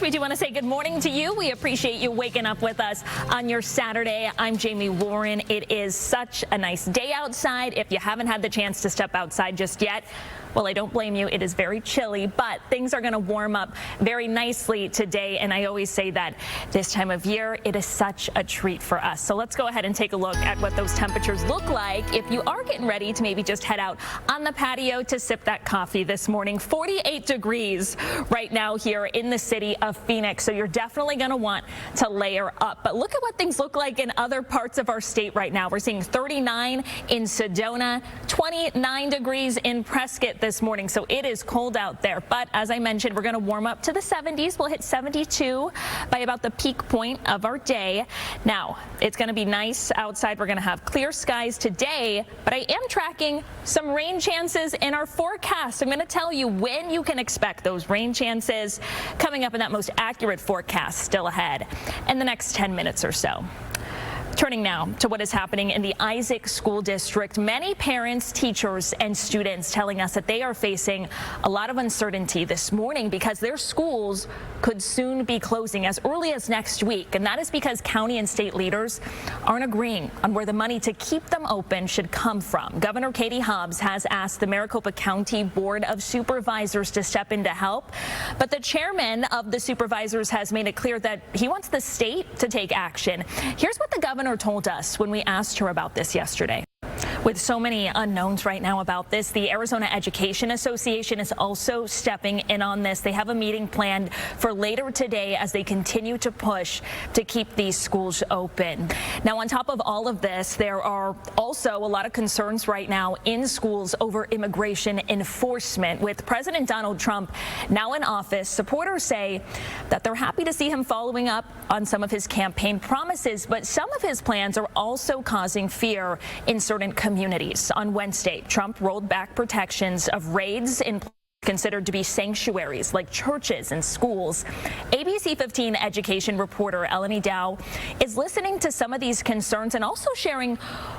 We do want to say good morning to you. We appreciate you waking up with us on your Saturday. I'm Jamie Warren. It is such a nice day outside. If you haven't had the chance to step outside just yet, well, I don't blame you. It is very chilly, but things are going to warm up very nicely today. And I always say that this time of year, it is such a treat for us. So let's go ahead and take a look at what those temperatures look like if you are getting ready to maybe just head out on the patio to sip that coffee this morning. 48 degrees right now here in the city of Phoenix. So you're definitely going to want to layer up. But look at what things look like in other parts of our state right now. We're seeing 39 in Sedona, 29 degrees in Prescott this morning. So it is cold out there. But as I mentioned, we're going to warm up to the 70s. We'll hit 72 by about the peak point of our day. Now, it's going to be nice outside. We're going to have clear skies today, but I am tracking some rain chances in our forecast. I'm going to tell you when you can expect those rain chances coming up in that most accurate forecast still ahead in the next 10 minutes or so. Turning now to what is happening in the Isaac School District. Many parents, teachers, and students telling us that they are facing a lot of uncertainty this morning because their schools could soon be closing as early as next week. And that is because county and state leaders aren't agreeing on where the money to keep them open should come from. Governor Katie Hobbs has asked the Maricopa County Board of Supervisors to step in to help. But the chairman of the supervisors has made it clear that he wants the state to take action. Here's what the governor told us when we asked her about this yesterday. With so many unknowns right now about this, the Arizona Education Association is also stepping in on this. They have a meeting planned for later today as they continue to push to keep these schools open. Now, on top of all of this, there are also a lot of concerns right now in schools over immigration enforcement. With President Donald Trump now in office, supporters say that they're happy to see him following up on some of his campaign promises, but some of his plans are also causing fear in certain communities. On Wednesday, Trump rolled back protections of raids in considered to be sanctuaries like churches and schools. ABC 15 education reporter Eleni Dow is listening to some of these concerns and also sharing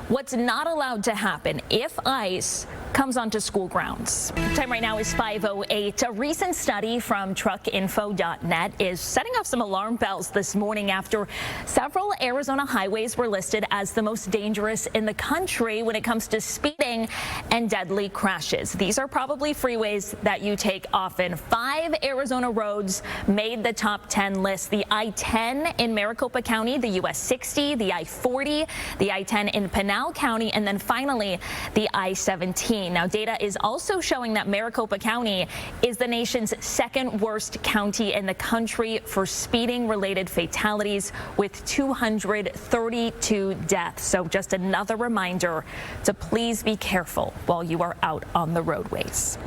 what's not allowed to happen if ICE comes onto school grounds. Time right now is 5:08. A recent study from truckinfo.net is setting off some alarm bells this morning after several Arizona highways were listed as the most dangerous in the country when it comes to speeding and deadly crashes. These are probably freeways that you take often. 5 Arizona roads made the top 10 list. The I-10 in Maricopa County, the US 60, the I-40, the I-10 in Pinal County, and then finally the I-17. Now, data is also showing that Maricopa County is the nation's second worst county in the country for speeding-related fatalities with 232 deaths. So just another reminder to please be careful while you are out on the roadways.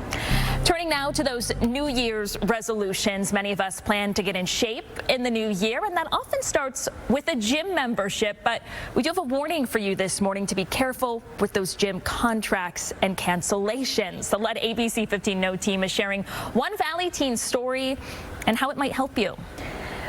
Turning now to those New Year's resolutions. Many of us plan to get in shape in the new year, and that often starts with a gym membership. But we do have a warning for you this morning to be careful with those gym contracts and cancellations. The Let ABC 15 Know team is sharing one Valley teen story and how it might help you.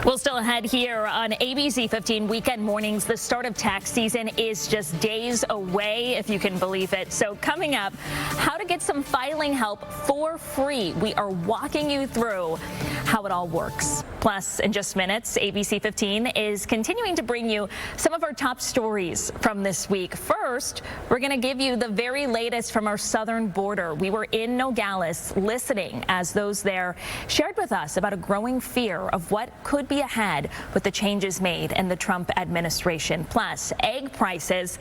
Well, still ahead here on ABC 15 Weekend Mornings. The start of tax season is just days away, if you can believe it. So coming up, how to get some filing help for free. We are walking you through how it all works. Plus, in just minutes, ABC 15 is continuing to bring you some of our top stories from this week. First, we're going to give you the very latest from our southern border. We were in Nogales listening as those there shared with us about a growing fear of what could be ahead with the changes made in the Trump administration. Plus, egg prices,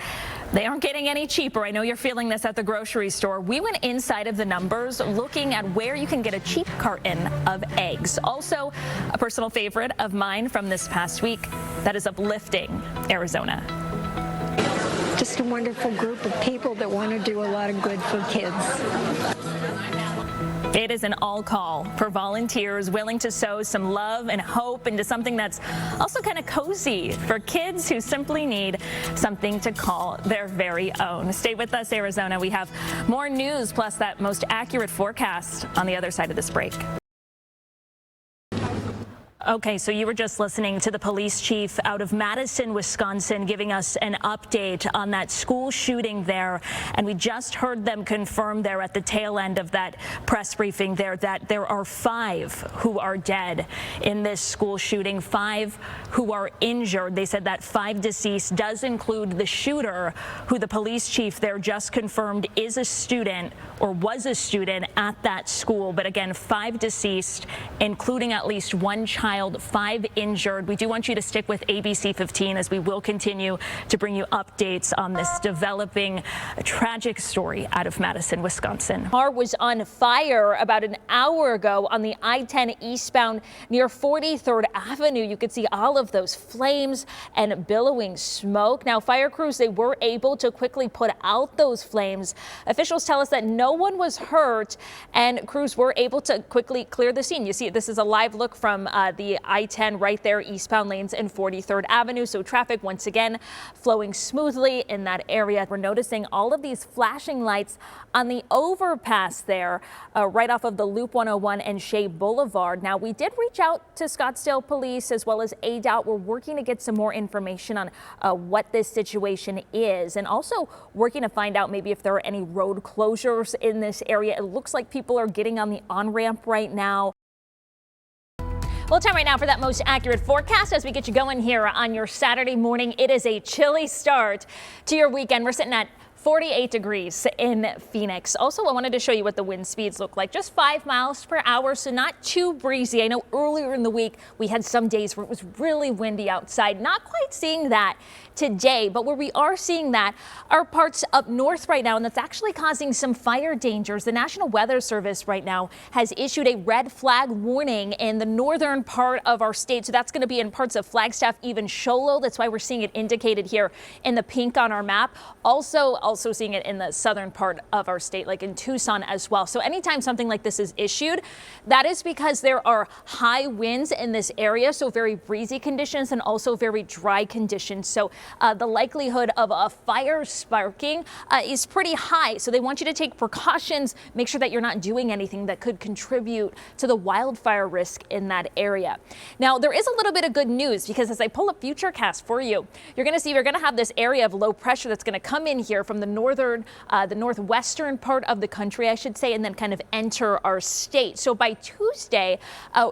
they aren't getting any cheaper. I know you're feeling this at the grocery store. We went inside of the numbers looking at where you can get a cheap carton of eggs. Also, a personal favorite of mine from this past week, that is Uplifting Arizona. Just a wonderful group of people that want to do a lot of good for kids. It is an all call for volunteers willing to sow some love and hope into something that's also kind of cozy for kids who simply need something to call their very own. Stay with us, Arizona. We have more news, plus that most accurate forecast on the other side of this break. Okay, so you were just listening to the police chief out of Madison, Wisconsin, giving us an update on that school shooting there. And we just heard them confirm there at the tail end of that press briefing there that there are 5 who are dead in this school shooting, 5 who are injured. They said that 5 deceased does include the shooter, who the police chief there just confirmed is a student or was a student at that school. But again, 5 deceased, including at least 1 child. 5 injured. We do want you to stick with ABC 15 as we will continue to bring you updates on this developing tragic story out of Madison, Wisconsin. Car was on fire about an hour ago on the I-10 eastbound near 43rd Avenue. You could see all of those flames and billowing smoke. Now, fire crews, they were able to quickly put out those flames. Officials tell us that no one was hurt and crews were able to quickly clear the scene. You see, this is a live look from the I-10 right there, eastbound lanes and 43rd Avenue. So traffic once again flowing smoothly in that area. We're noticing all of these flashing lights on the overpass there, right off of the Loop 101 and Shea Boulevard. Now, we did reach out to Scottsdale Police as well as ADOT. We're working to get some more information on what this situation is, and also working to find out maybe if there are any road closures in this area. It looks like people are getting on the on-ramp right now. Well, time right now for that most accurate forecast as we get you going here on your Saturday morning. It is a chilly start to your weekend. We're sitting at 48 degrees in Phoenix. Also, I wanted to show you what the wind speeds look like. Just 5 miles per hour, so not too breezy. I know earlier in the week we had some days where it was really windy outside. Not quite seeing that today, but where we are seeing that are parts up north right now, and that's actually causing some fire dangers. The National Weather Service right now has issued a red flag warning in the northern part of our state. So that's going to be in parts of Flagstaff, even Show Low. That's why we're seeing it indicated here in the pink on our map. Also seeing it in the southern part of our state, like in Tucson as well. So anytime something like this is issued, that is because there are high winds in this area. So very breezy conditions and also very dry conditions. So the likelihood of a fire sparking is pretty high. So they want you to take precautions, make sure that you're not doing anything that could contribute to the wildfire risk in that area. Now, there is a little bit of good news because as I pull up Futurecast for you, you're going to see we're going to have this area of low pressure that's going to come in here from the northwestern part of the country, I should say, and then kind of enter our state. So by Tuesday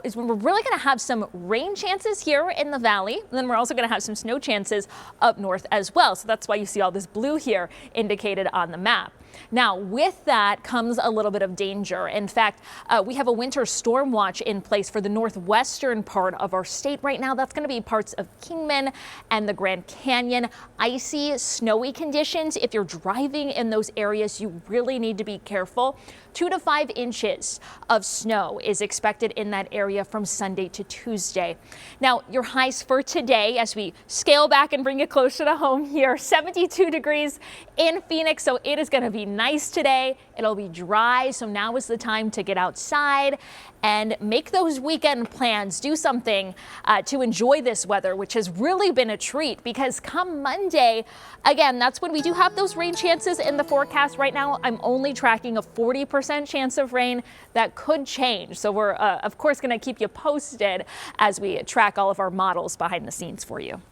is when we're really going to have some rain chances here in the valley. And then we're also going to have some snow chances up north as well. So that's why you see all this blue here indicated on the map. Now, with that comes a little bit of danger. In fact, we have a winter storm watch in place for the northwestern part of our state right now. That's going to be parts of Kingman and the Grand Canyon. Icy, snowy conditions. If you're driving in those areas, you really need to be careful. 2 to 5 inches of snow is expected in that area from Sunday to Tuesday. Now, your highs for today, as we scale back and bring it closer to home here, 72 degrees in Phoenix. So it is going to be nice today. It'll be dry. So now is the time to get outside and make those weekend plans. Do something to enjoy this weather, which has really been a treat, because come Monday, again, that's when we do have those rain chances in the forecast. Right now, I'm only tracking a 40% chance of rain. That could change. So we're, of course, going to keep you posted as we track all of our models behind the scenes for you.